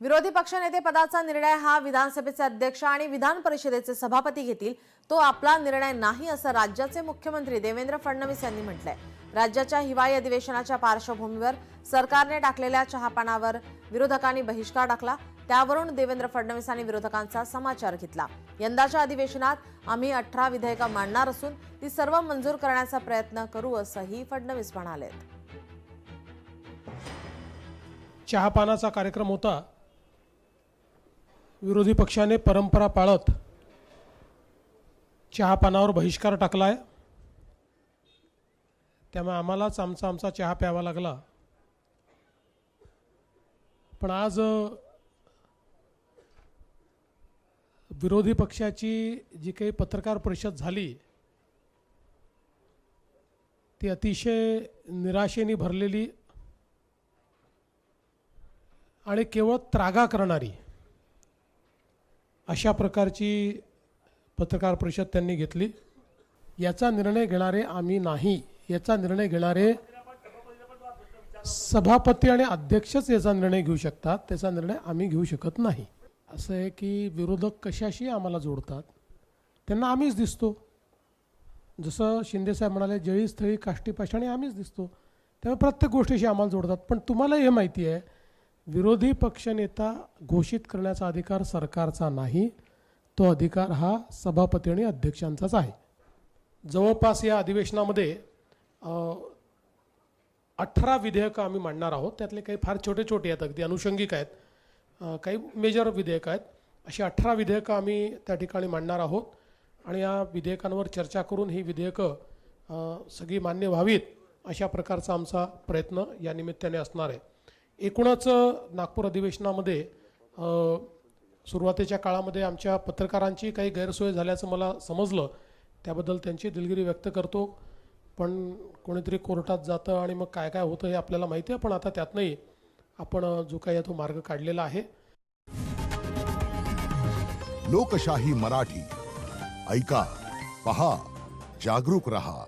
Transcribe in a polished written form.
विरोधी पक्षनेते पदाचा निर्णय हा विधानसभेचे अध्यक्ष आणि विधान परिषदेचे सभापती घेतील, तो आपला निर्णय नाही असं राज्याचे मुख्यमंत्री देवेंद्र फडणवीस यांनी म्हटलंय। राज्याच्या हिवाळी अधिवेशनाच्या पार्श्वभूमीवर सरकारने टाकलेल्या चहापानावर विरोधकांनी बहिष्कार टाकला, त्यावरून देवेंद्र फडणवीसांनी विरोधकांचा समाचार घेतला। यंदाच्या अधिवेशनात आम्ही 18 विधेयकं मांडणार असून ती सर्व मंजूर करण्याचा प्रयत्न करू असंही फडणवीस म्हणाले। चहापानाचा कार्यक्रम होता। विरोधी पक्षाने परंपरा पाळत चहापानावर बहिष्कार टाकलाय, त्यामुळे आम्हालाच आमचा चहा प्यावा लागला। पण आज विरोधी पक्षाची जी काही पत्रकार परिषद झाली ती अतिशय निराशेने भरलेली आणि केवळ त्रागा करणारी अशा प्रकारची पत्रकार परिषद त्यांनी घेतली। याचा निर्णय घेणारे आम्ही नाही, याचा निर्णय घेणारे सभापती आणि अध्यक्षच याचा निर्णय घेऊ शकतात, त्याचा निर्णय आम्ही घेऊ शकत नाही। असं आहे की विरोधक कशाशी आम्हाला जोडतात, त्यांना आम्हीच दिसतो। जसं शिंदे साहेब म्हणाले, जळी स्थळी काष्टी पाषाणी आम्हीच दिसतो, त्यामुळे प्रत्येक गोष्टीशी आम्हाला जोडतात। पण तुम्हाला हे माहिती आहे, विरोधी पक्षनेता घोषित करण्याचा अधिकार सरकारचा नाही, तो अधिकार हा सभापती आणि अध्यक्षांचाच आहे। जवळपास या अधिवेशनामध्ये 18 विधेयकं आम्ही मांडणार आहोत। त्यातले काही फार छोटे छोटे आहेत, अगदी अनुषंगिक आहेत, काही मेजर विधेयक आहेत। अशी 18 विधेयकं आम्ही त्या ठिकाणी मांडणार आहोत आणि या विधेयकांवर चर्चा करून ही विधेयकं सगळी मान्य व्हावीत अशा प्रकारचा आमचा प्रयत्न या निमित्ताने असणार आहे। एकूणच नागपूर अधिवेशनामध्ये सुरुवातीच्या काळामध्ये आमच्या पत्रकारांची काही गैरसोय झाल्याचं मला समजलं, त्याबद्दल त्यांची दिलगिरी व्यक्त करतो। पण कोणीतरी कोर्टात जातं आणि मग काय काय होतं हे आपल्याला माहिती आहे, पण आता त्यातनंही आपण जो काही तो मार्ग काढलेला आहे। लोकशाही मराठी ऐका, पहा, जागरूक रहा।